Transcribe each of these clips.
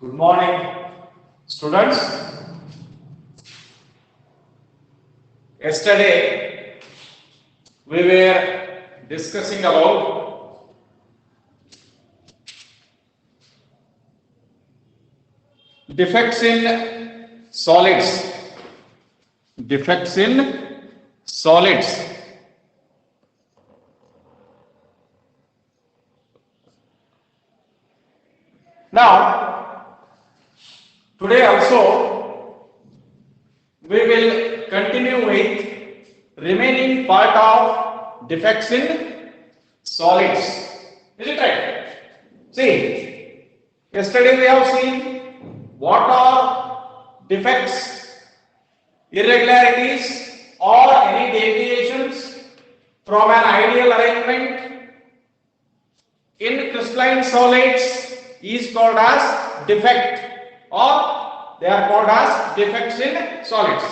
Good morning, students. Yesterday we were discussing about defects in solids. Defects in solids. Now, today also we will continue with remaining part of defects in solids. Is it right? See, yesterday we have seen what are defects, irregularities or any deviations from an ideal arrangement in crystalline solids is called as defect, or they are called as defects in solids.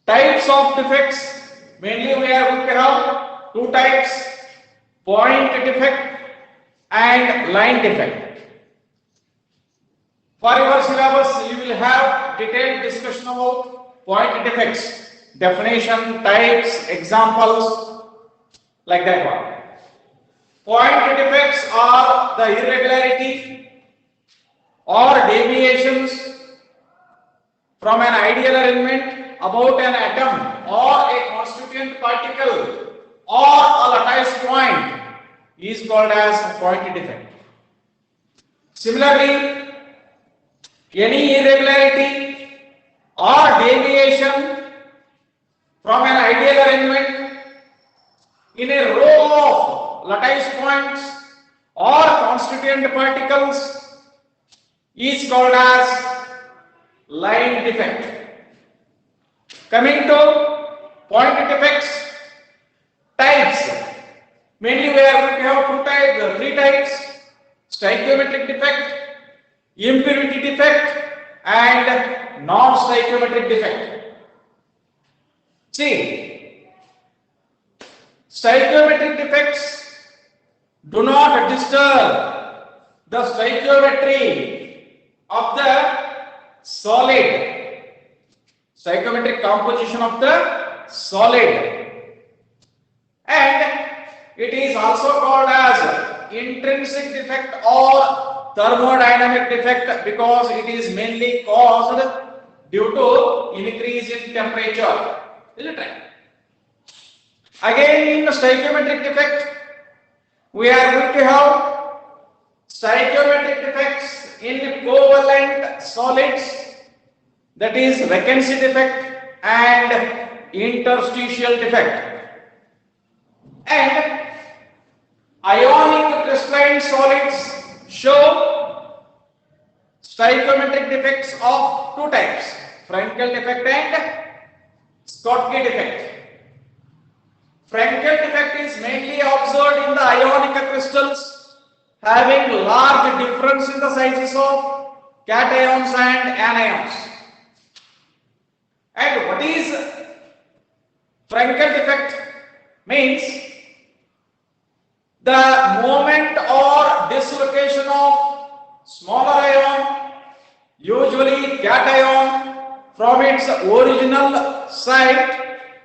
Types of defects, mainly we are going to have two types: point defect and line defect. For your syllabus, you will have detailed discussion about point defects, definition, types, examples, like that one. Point defects are the irregularity or deviations from an ideal arrangement about an atom or a constituent particle or a lattice point is called as point defect. Similarly, any irregularity or deviation from an ideal arrangement in a row of lattice points or constituent particles is called as line defect. Coming to point defects types, mainly we are going to have three types: stoichiometric defect, impurity defect and non-stoichiometric defect. See, stoichiometric defects do not disturb the stoichiometry of the solid, stoichiometric composition of the solid, and it is also called as intrinsic defect or thermodynamic defect because it is mainly caused due to increase in temperature. Is it right? Again, in stoichiometric defect, we are going to have stoichiometric defects in covalent solids, that is vacancy defect and interstitial defect, and ionic crystalline solids show stoichiometric defects of two types: Frankel defect and Schottky defect. Frankel defect is mainly observed in the ionic crystals having large difference in the sizes of cations and anions. And what is Frankel defect? Means the moment or dislocation of smaller ion, usually cation, from its original site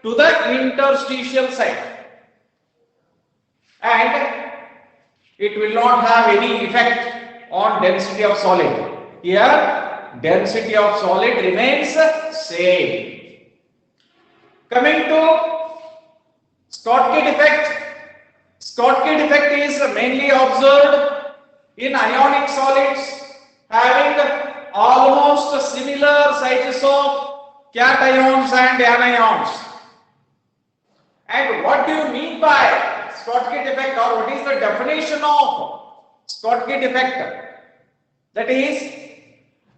to the interstitial site, and it will not have any effect on density of solid. Here, density of solid remains same. Coming to Schottky defect. Schottky defect is mainly observed in ionic solids having almost similar sizes of cations and anions. And what do you mean by Schottky defect, or what is the definition of Schottky defect? That is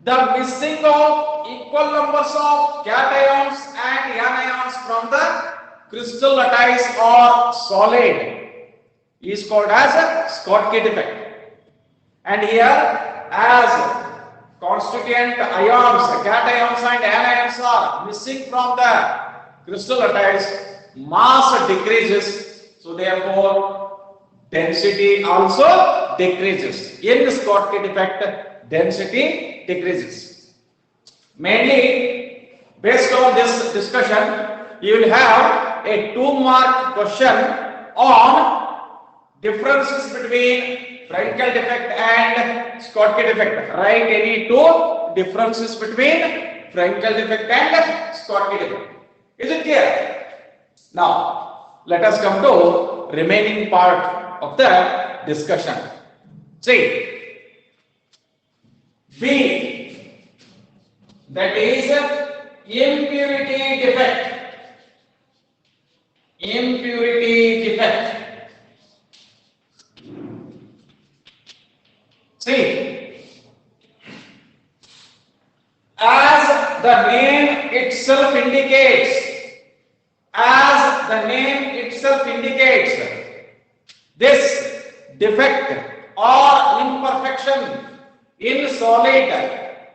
the missing of equal numbers of cations and anions from the crystal lattice or solid is called as a Schottky defect. And here, as constituent ions, cations and anions are missing from the crystal lattice, mass decreases, so therefore density also decreases. In Schottky defect, density decreases. Mainly based on this discussion, you will have a 2-mark question on differences between Frenkel defect and Schottky defect. Write any two differences between Frenkel defect and Schottky defect. Is it clear? Now, let us come to remaining part of the discussion. See, B, that is impurity defect. Impurity defect. See, as the name itself indicates, this defect or imperfection in solid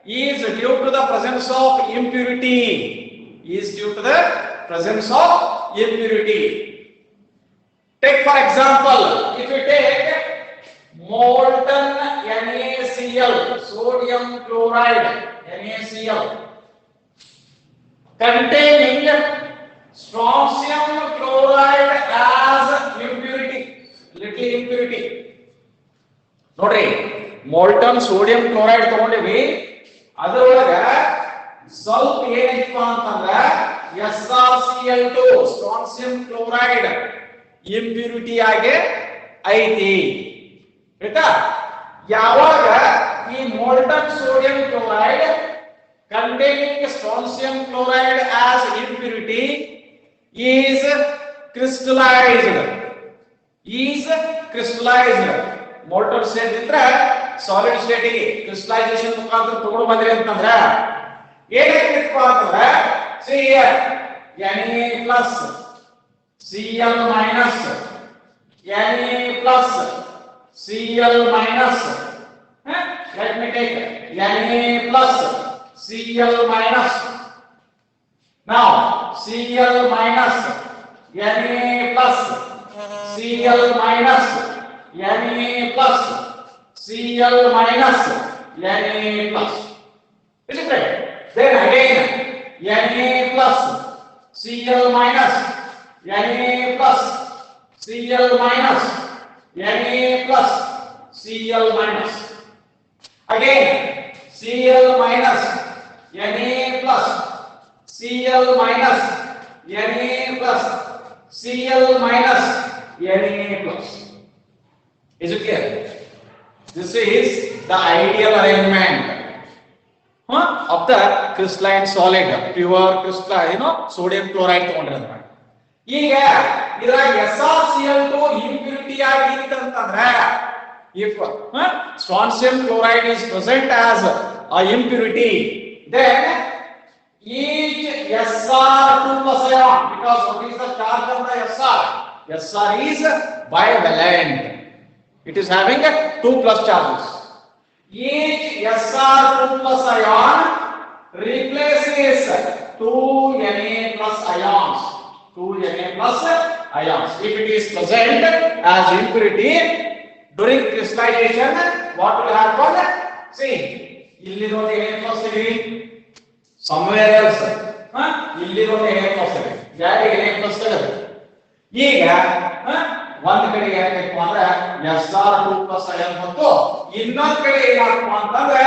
is due to the presence of impurity. Take for example, if you take molten NaCl, sodium chloride, NaCl, containing strontium chloride as impurity, little impurity. Notri, molten sodium chloride ತಗೊಂಡಿವಿ, ಅದರೊಳಗ ಸ್ವಲ್ಪ ಏನಿತ್ತು ಅಂತಂದ್ರೆ SrCl2 strontium chloride impurity ಆಗಿ ಐತಿ. ಆಯ್ತಾ? ಯಾವಾಗ ಈ molten sodium chloride containing strontium chloride as impurity is crystallized. Molten state ಇದ್ರೆ solid state ಗೆ crystallization ಮುಖಾಂತರ ತಗೊಂಡು ಬಂದ್ರಿ ಅಂತಂದ್ರೆ ಏನಾಗ್ತಿತ್ತು ಅಂತಂದ್ರೆ Cl Na plus Cl minus Na plus Cl minus, let me take Na plus Cl minus. Now Cl minus Na plus Cl minus Na plus Cl minus Na plus. Is it right? Then again Na plus Cl minus Na plus Cl minus Na plus Cl minus. Again Cl minus Na plus Cl minus Na plus Cl minus Na plus. Is it clear? This is the ideal arrangement of the crystalline solid, pure crystalline, sodium chloride ತಗೊಂಡಿರೋದು. ಈಗ ಇದರಾಗ SrCl2 impurity ಆಗಿತ್ತು ಅಂತಂದ್ರೆ, if strontium chloride is present as a impurity, then each Sr2 plus ion, because what is the charge of the Sr? Sr is bivalent. It is having 2 plus charges. Each Sr2 plus ion replaces 2 Na plus ions. 2 Na plus ions. If it is present as impurity during crystallization, what will happen? See, illirodu Na plus ಇದೆ, somewhere else. illirodu Na plus ಇದೆ, ಯಾರಿಗೆ Na plus ಇದೆ. ಈಗ ಒಂದು ಕಡೆ ಏನಾಗಬೇಕು ಅಂದ್ರೆ Sr2 plus ion ಬಂತು, ಇನ್ನೊಂದು ಕಡೆ ಏನಾಗಬೇಕು ಅಂತಂದ್ರೆ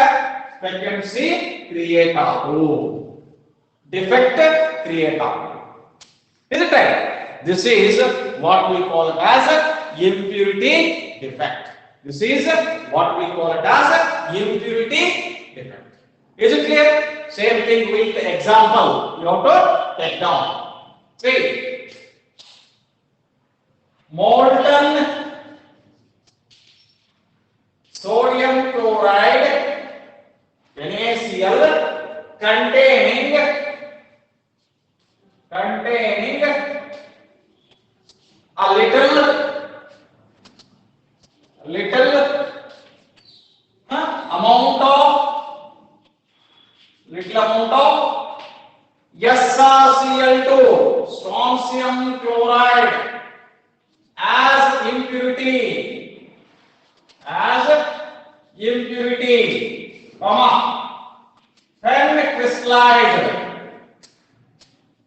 vacancy create ಆಗೋದು, defect create ಆಗೋದು. Is it right? This is what we call it as impurity defect. This is what we call it as impurity defect. Is it clear? Same thing with the example you have to take down. See, molten sodium chloride NaCl containing a little amount of SrCl2 strontium chloride as impurity impurity, comma, when crystallized,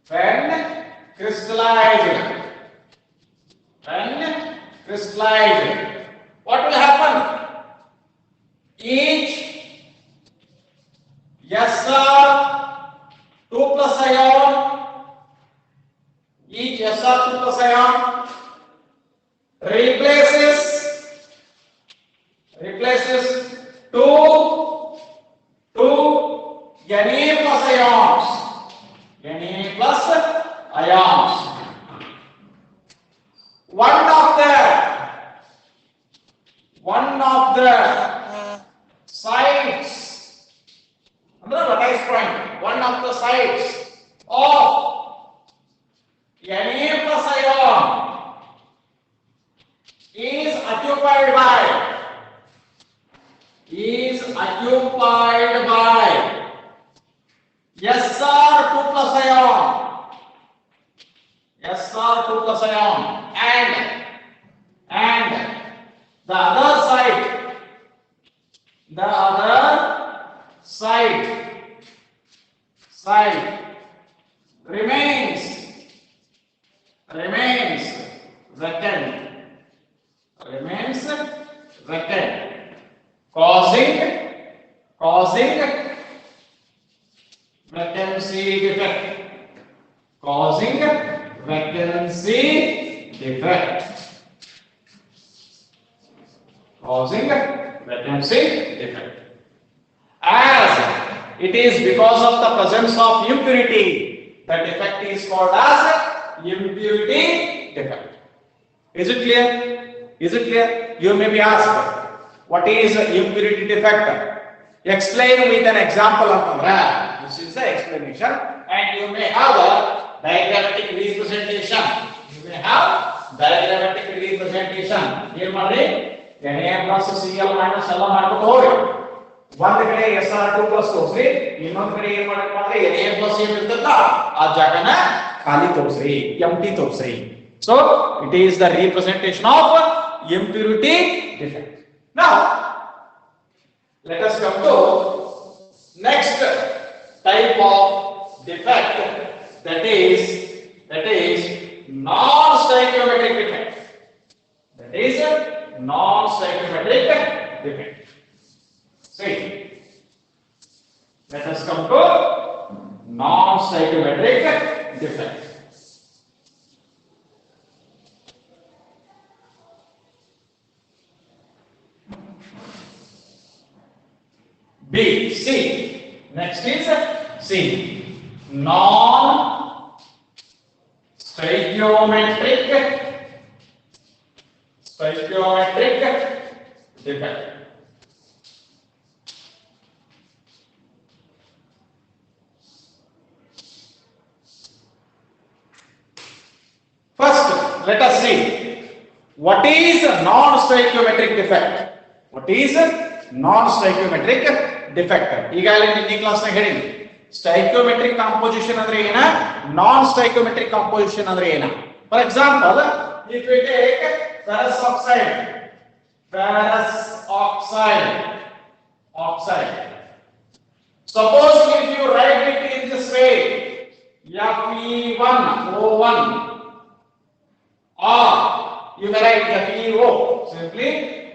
when crystallized, when crystallized, what will happen? Each SR 2 plus ion, each SR 2 plus ion replaces two Na plus ions, Na plus ions. One of the sides, what is point? One of the sides of Na plus ion is occupied by SR 2 plus ion, SR 2 plus ion, and the other side remains vacant, causing vacancy defect, causing vacancy defect, causing vacancy defect. As it is because of the presence of impurity, the defect is called as impurity defect. Is it clear? Is it clear? You may be asked, what is impurity defect? Explain with an example of a This is the explanation, and you may have a diagrammatic representation. You may have diagrammatic representation. Here, Na plus Cl minus ಎಲ್ಲ ಮಾಡ್ಕೊಂಡು ಹೋಗಿ ಒಂದು ಕಡೆ SR2 plus ತೋರಿಸ್ರಿ, ಇನ್ನೊಂದು ಕಡೆ ಏನು ಮಾಡಬೇಕು ಅಂದ್ರೆ Na plus ಏನು ಇರ್ತದ ಆ ಜಾಗನ ಖಾಲಿ ತೋರಿಸ್ರಿ, empty ತೋರಿಸ್ರಿ. So it is the representation of impurity defect. Now let us come to next type of defect, that is non-stoichiometric defect. That is non-stoichiometric defect. See, let us come to non-stoichiometric defect. B, C. Next is C. Non-stoichiometric defect. First, let us see what is a non-stoichiometric defect. What is a non-stoichiometric defect? ಈಗಾಗಲೇ ನಿನ್ನೆ class ನಾಗ ಹೇಳಿನಿ. Stoichiometric composition ಅಂದ್ರೆ ಏನ, ನಾನ್ stoichiometric composition ಅಂದ್ರೆ ಏನ. For example, if we take ferrous oxide, suppose if you write it in this way, Fe1O1, or you may write FeO. Simply,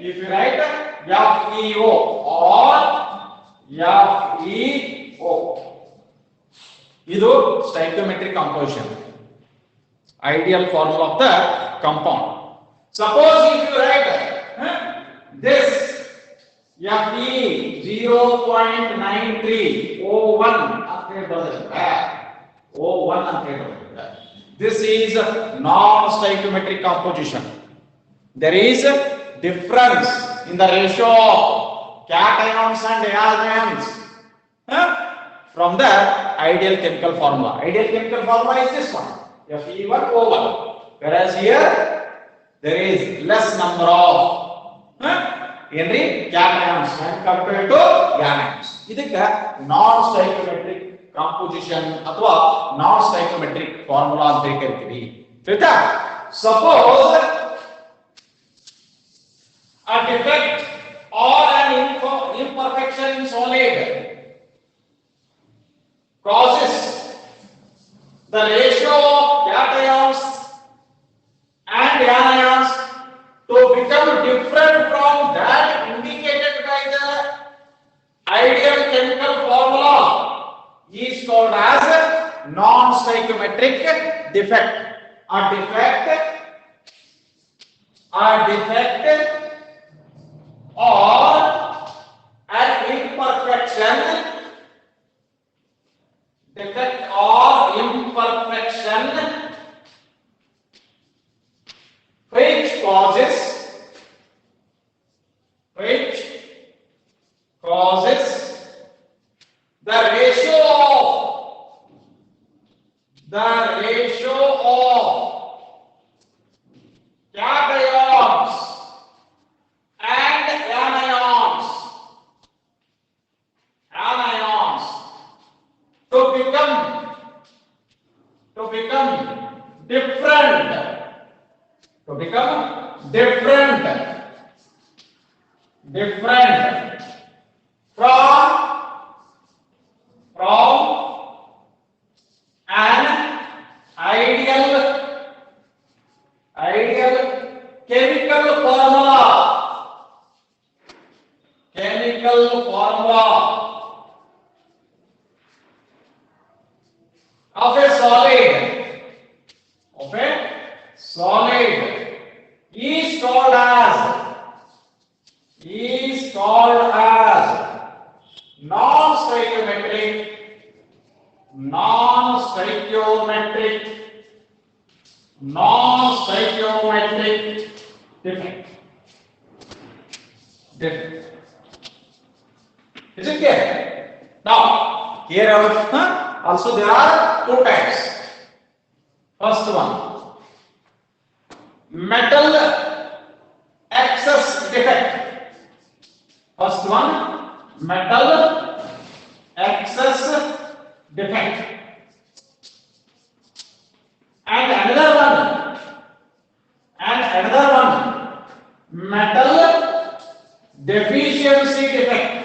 if you write FeO or FeO, ಇದು stoichiometric composition, ideal formula of the compound. Suppose if you write this Fe 0.93 O1 ಅಂತ ಹೇಳಿದ್ರೆ O1 ಅಂತ ಹೇಳಿದ್ರೆ, this is non-stoichiometric composition. There is a difference in the ratio of cations and anions from the ideal chemical formula. Ideal chemical formula is this one, Fe1O1, whereas here there is less number of cations when compared to anions. ಇದಕ್ಕೆ non-stoichiometric composition ಅಥವಾ non-stoichiometric formula ಅಂತ ಕರೀತೀವಿ. ಆಯ್ತಾ? Suppose a defect or an different from that indicated by the ideal chemical formula is called as non-stoichiometric defect. A defect or an imperfection, which causes the ratio of cations and anions to become different from an ideal chemical formula of a solid is called as non-stoichiometric defect. Is it clear? Now, here also there are two types. First one, metal excess defect. First one, metal excess defect. And another one, metal deficiency defect.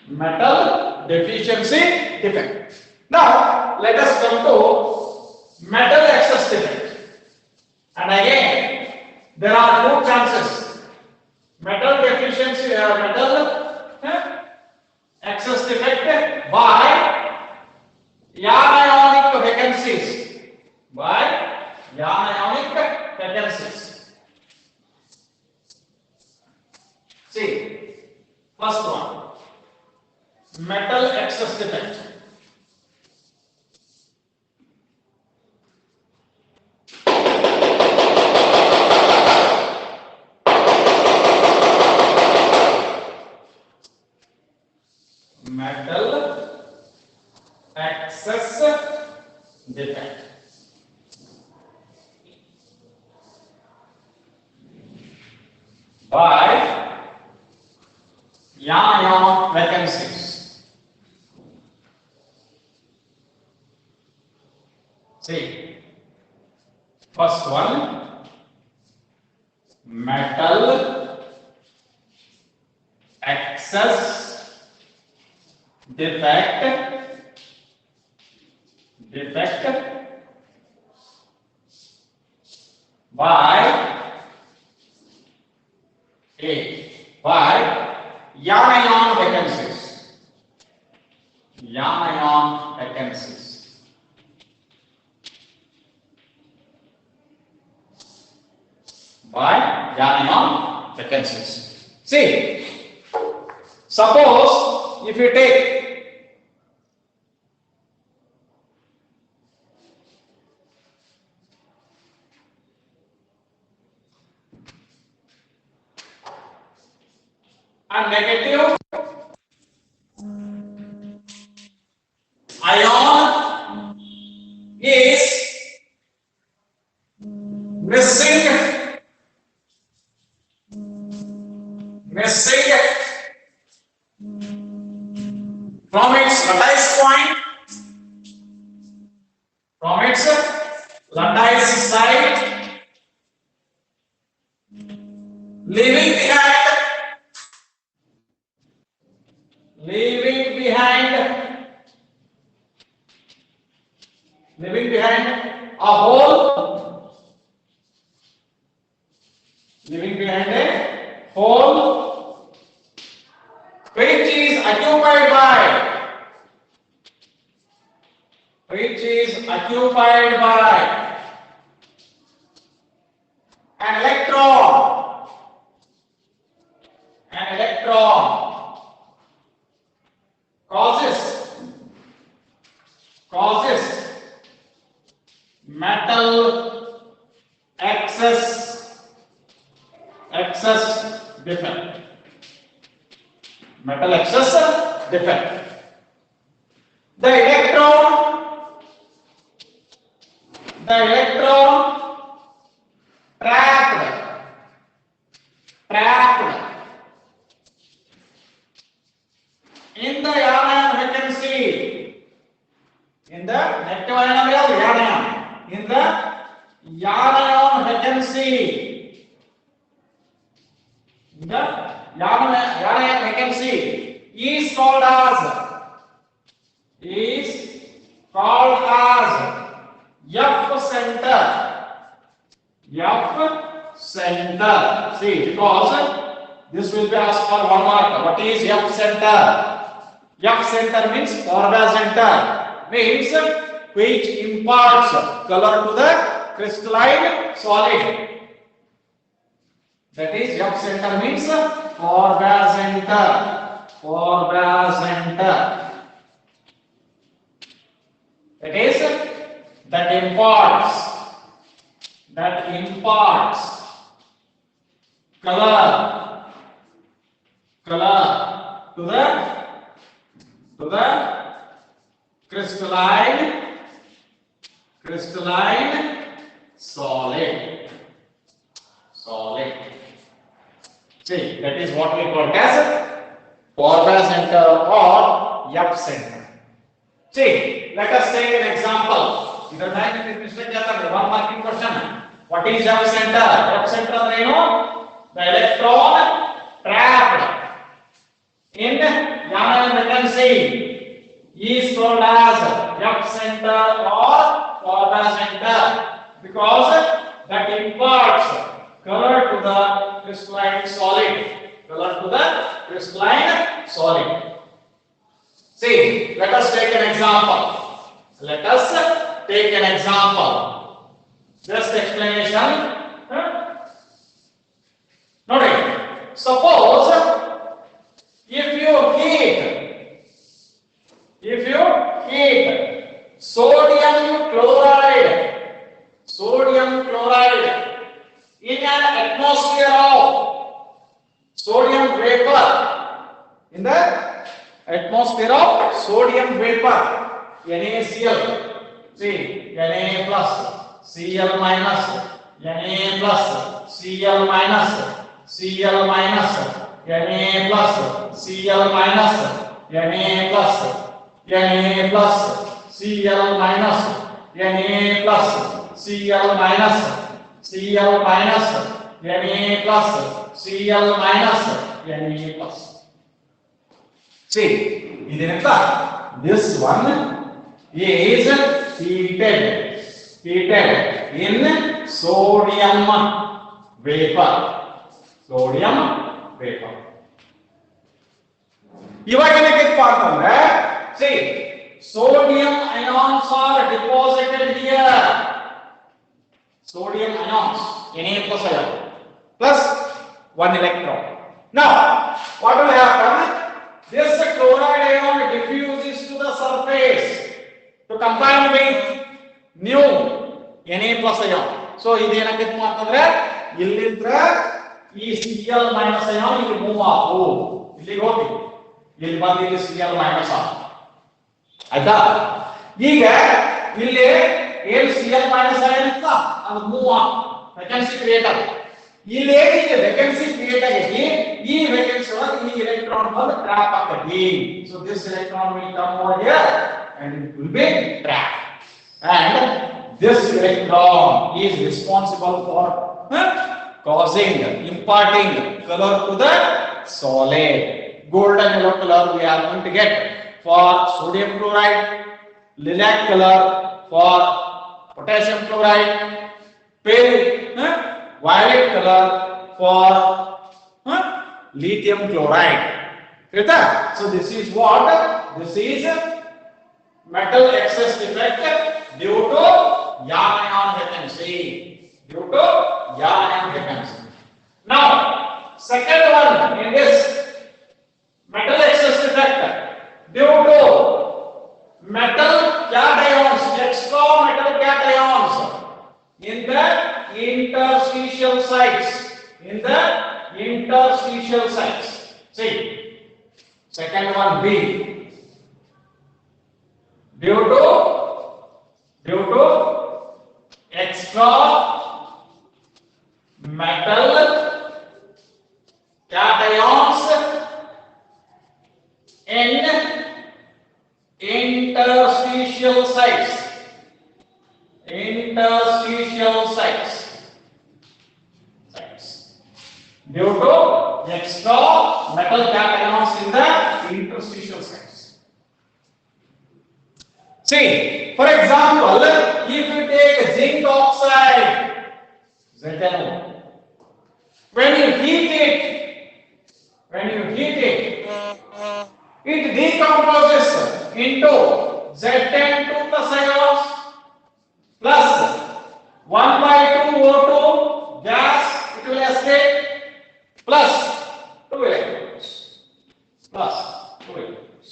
Metal deficiency defect. Now let us come to metal excess defect. And again, there are two chances. Metal deficiency, metal excess defect by anionic vacancies. See, first one, metal excess defect. Metal excess defect. By anion vacancies. See, first one, metal excess defect by anion vacancies. By anion vacancies. See, suppose if you take a negative ion is missing from its lattice point, from its lattice site, leaving behind leaving behind a hole, leaving behind a hole which is occupied by an electron, causes metal excess defect. Metal excess defect. The electron trapped in the anion vacancy, in the negative ion of the anion, in the anion vacancy, in the anion vacancy is called as F center. See, because this will be asked for 1 mark. What is F center? F center means Faure's center, means which imparts color to the crystalline solid. That is F center means Faure's center. That is that imparts color to the crystalline solid. See, that is what we call as Faure's center or F center. See, let us take an example. Either man mistake jata hai, 1 marking question. What is F center? F center ಅಂದ್ರೆ ಏನು? The electron trapped in anion vacancy is called as F center or Faure's center because that imparts color to the crystalline solid. See, let us take an example. Just explanation. Notice, suppose if you heat sodium chloride in an atmosphere of sodium vapor, in the atmosphere of sodium vapor, NaCl. See, Na plus, Cl minus, Na plus, Cl minus, Cl minus, Na plus, Cl minus, Na plus, Na plus, Cl minus, Na plus, Cl minus, Cl minus, Na plus, Cl minus, Na plus. See, this one is heated in sodium vapor. ಇವಾಗ ಏನಕ್ಕೆ ಅಂತಂದ್ರೆ, see, sodium ions are deposited here. Sodium ions, Na plus ion, plus 1 electron. Now, what will happen? This chloride ion diffuses to the surface to combine with new Na plus ion. So idenake ಅಂತಂದ್ರೆ ಇಲ್ಲಿಂದ ಈ Cl minus ion ಇಲ್ಲಿ move ಆಗು, ಇಲ್ಲಿಗೆ ಹೋಗಿ ಇಲ್ಲಿ ಬಂದು ಇಲ್ಲಿ Cl minus ಆಯ್ತಾ. ಈಗ ಇಲ್ಲಿ ಏನು Cl minus ion ಇತ್ತ ಅದು ಮೂವ್ ವೇಕೆನ್ಸಿ ಕ್ರಿಯೇಟ್ ಆಗುತ್ತೆ. ಇಲ್ಲಿ ಏನಿದೆ ವೇಕೆನ್ಸಿ ಕ್ರಿಯೇಟ್ ಆಗೈತಿ, ಈ ವೇಕೆನ್ಸಿ ಒಳಗೆ ಈ ಎಲೆಕ್ಟ್ರಾನ್ ಬಂದು ಟ್ರ್ಯಾಪ್ ಆಗ್ತೈತಿ. So this electron will come over here and it will be trapped, and this electron is responsible for imparting color to the solid. Golden yellow color we are going to get for sodium chloride, lilac color for potassium chloride, pale violet color for lithium chloride. So this is what? This is metal excess defect due to yarn-ion vacancy. Due to yarn-ion vacancy. Now, second one in this metal excess defect due to metal cations, extra metal cations in the interstitial sites. In the interstitial sites. See. Second one B. Due to extra metal cations in interstitial sites. Interstitial sites. Due to extra metal cations in the interstitial sites. See, for example, if you take zinc oxide, ZnO, when you heat it, it decomposes into Zn2 plus ions plus 1 by 2 O2 gas, it will escape, plus 2 electrons. Plus 2 electrons.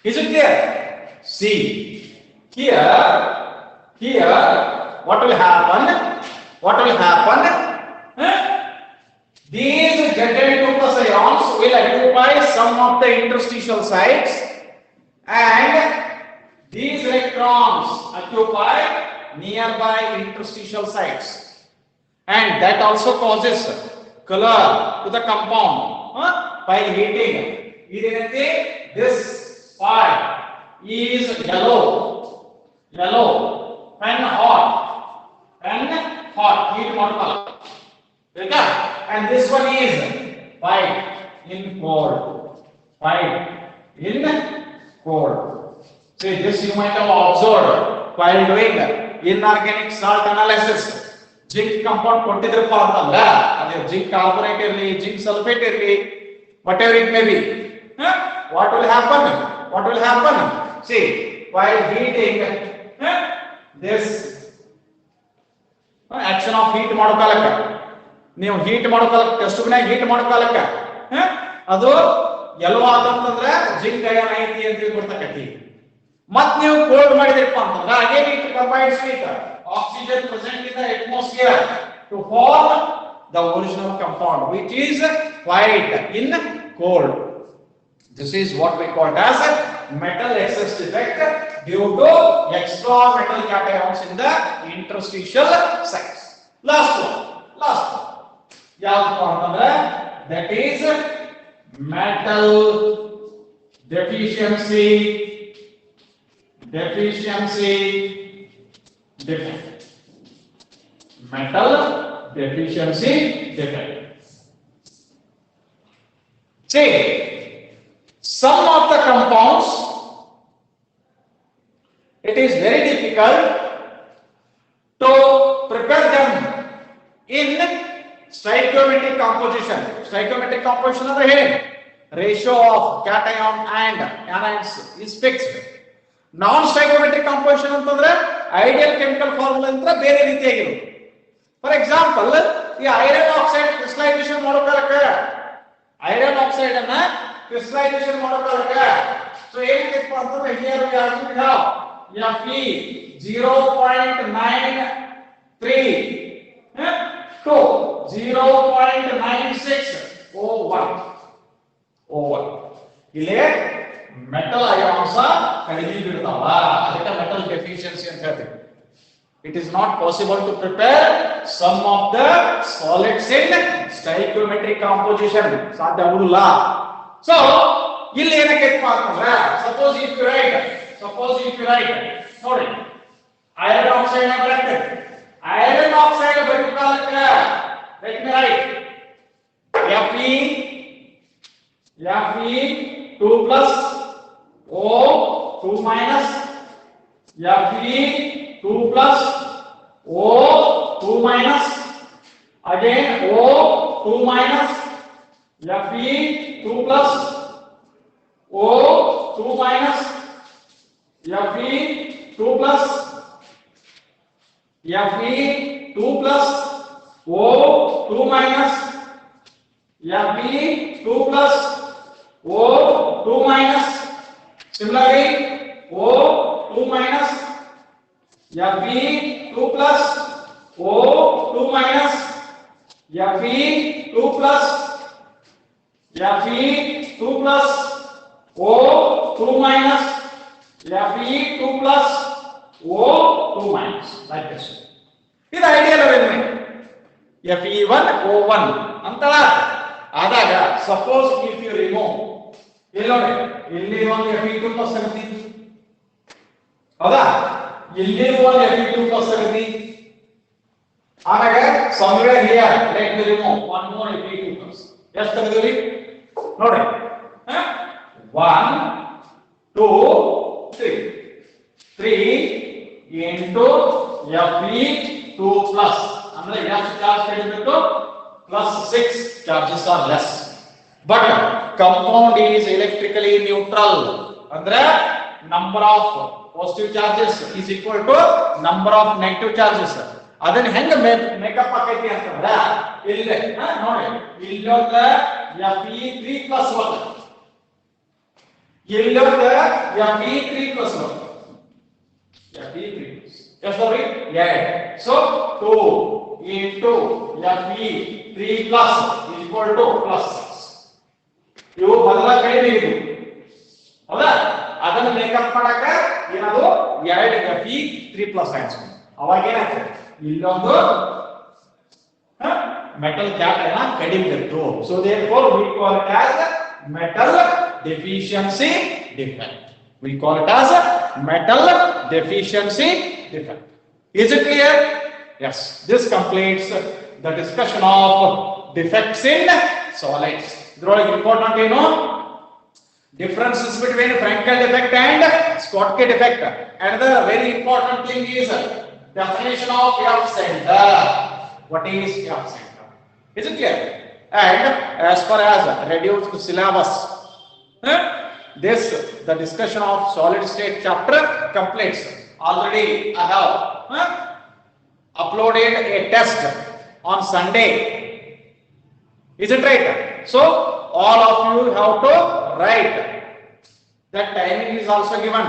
Is it clear? See, here, what will happen? What will happen? These Zn2 plus ions will occupy some of the interstitial sites, and these electrons occupy nearby interstitial sites, and that also causes color to the compound by heating. This part is yellow, when hot, heat molecule. Okay? And this one is white in cold. See, this you might have observed while doing inorganic salt analysis. Zinc compound ಕೊಟ್ಟಿದ್ರಪ್ಪ ಅಂತಂದ್ರೆ ಅದೇ zinc carbonate ಇರಲಿ, zinc sulfate ಇರಲಿ, whatever it may be. What will happen? See, while heating this action of heat ಮಾಡೋಕಾಲಕ್ಕ ನೀವು heat ಮಾಡೋಕಾಲಕ್ಕ test ಟ್ಯೂಬ್ನಾಗ heat ಮಾಡೋಕಾಲಕ್ಕ ಅದು ಎಲ್ಲೋ ಆದಂತಂದ್ರೆ zinc ion ಐತಿ ಅಂತ ಗೊತ್ತಾಕತಿ. ಮತ್ ನೀವು ಕೋಲ್ಡ್ ಮಾಡಿದ್ರಪ್ಪ ಅಂತಂದ್ರೆ again it combines with oxygen present in the atmosphere to form the original compound, which is white in cold. This is what we call as metal excess defect due to extra metal cations in the interstitial sites. Last one. That is metal deficiency defect. Metal deficiency defect. See, some of the compounds, it is very difficult to prepare them in stoichiometric composition. Stoichiometric composition of the ratio of cation and anions is fixed. Non-stoichiometric composition ಅಂತಂದ್ರೆ ideal chemical formula ಅಂತ ಬೇರೆ ರೀತಿಯಾಗಿರುತ್ತೆ. For example, ಈ iron oxide crystallisation ಮಾಡೋಕಾಲಕ್ಕೆ iron oxide ಅನ್ನ crystallisation ಮಾಡೋಕಾಲಕ್ಕೆ so ಏನಿದೆಪ್ಪ ಅಂತಂದ್ರೆ here we are to have Fe 0.93 to 0.96 O1. ಇಲ್ಲಿ metal ions ಕಡಿಮೆ ಬೀಳ್ತಾವ, ಅದಕ್ಕೆ metal deficiency ಅಂತ ಹೇಳ್ತೀವಿ. It is not possible to prepare some of the solids in stoichiometric composition. ಸಾಧ್ಯ ಆಗುವುದಿಲ್ಲ. So ಇಲ್ಲಿ ಏನಕ್ಕಪ್ಪ ಅಂತಂದ್ರೆ suppose if you write ನೋಡಿ iron oxide ನ ಬರುತ್ತೆ. iron oxide ಬರಬೇಕಾದ್ರೆ let me write Fe 2 plus O 2 minus Fe 2 plus O 2 minus, again O 2 minus, Fe 2 plus O 2 minus, Fe 2 plus, Fe 2 plus O 2 minus, Fe 2 plus O 2 minus, similarly O 2 minus, Fe 2 plus O 2 minus, Fe 2 plus, Fe 2 plus O 2 minus, Fe 2 plus O 2 minus, like this. This is the ideal arrangement. Fe1 O1 ಅಂತಲ್ಲ ಆದಾಗ suppose if you remove ಇಲ್ಲಿ ನೋಡಿ ಇಲ್ಲಿ ಒಂದು Fe2 plus 17 ಹೌದಾ ಇಲ್ಲಿ ಒಂದು Fe2 plus 17 ಆದಾಗ somewhere here let me remove one more Fe2 plus ಎಷ್ಟು ತೆಗೆದಿರಿ ನೋಡಿ 1 2 3 3 into Fe2 plus ಅಂದ್ರೆ ಎಷ್ಟು charge ಕಡಿಬೇಕು plus 6 charges are less, but compound is electrically neutral ಅಂದ್ರೆ number of positive charges is equal to number of negative charges. ಅದನ್ನ ಹೆಂಗ makeup ಆಕೈತಿ ಅಂತಂದ್ರೆ ಇಲ್ಲಿ ನೋಡಿ ಇಲ್ಲೊಂದ Fe3 plus 1 ಇಲ್ಲೊಂದ Fe3 plus 1 Fe3 yes sorry yeah so 2 into Fe3 plus is equal to plus 6 ಇವು ಬದಲ ಕಡಿಮೆ ಇದು ಹೌದಾ ಅದನ್ನ ಮೇಕಪ್ ಮಾಡಕ ಏನದು 2 Fe3 plus ಆನ್ಸರ್ ಅವಾಗ ಏನಾಗ್ತದೆ ಇಲ್ಲೊಂದು metal cap ಅನ್ನ ಕಡಿಮೆ ಇತ್ತು so therefore we call it as metal deficiency defect. We call it as metal deficiency defect. Is it clear? Yes, this completes the discussion of defects in solids. Idrolage important ಏನು differences between Frankel defect and Schottky defect. Another very important thing is definition of F center. What is F center? Is it clear? And as far as reduced syllabus, this the discussion of solid state chapter completes. Already I have uploaded a test on Sunday. Is it right? So all of you have to write. That timing is also given.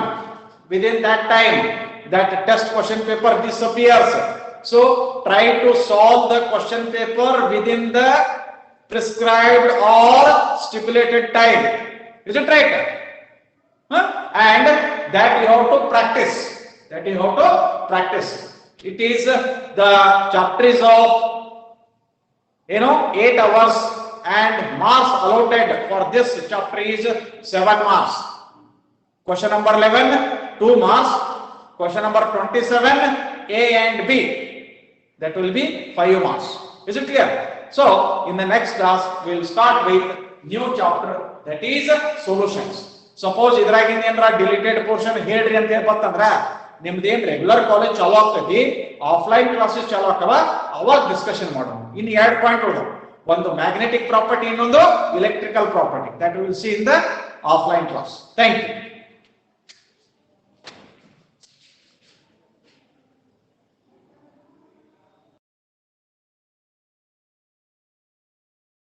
Within that time, that test question paper disappears. So try to solve the question paper within the prescribed or stipulated time. Is it right? And that you have to practice. That you have to practice. It is the chapter is of 8 hours and marks allotted for this chapter is 7 marks. Question number 11 2 marks. Question number 27 A and B, that will be 5 marks. Is it clear? So in the next class we will start with new chapter, that is solutions. Suppose idragind ಏನರ deleted portion ಹೇಳ್ರಿ ಅಂತ ಹೇಳ್ಬತ್ತಂದ್ರ ನಿಮ್ದೇನ್ regular college ಚಾಲೂ ಆಗ್ತೈತಿ offline classes ಚಾಲೂ ಆಗವ ಅವಾಗ discussion ಮಾಡೋಣ. ಇನ್ನು 2 ಪಾಯಿಂಟ್ ಉಳಿದವು, ಒಂದು ಮ್ಯಾಗ್ನೆಟಿಕ್ ಪ್ರಾಪರ್ಟಿ, ಇನ್ನೊಂದು electrical property. That we will see in the offline class. Thank you.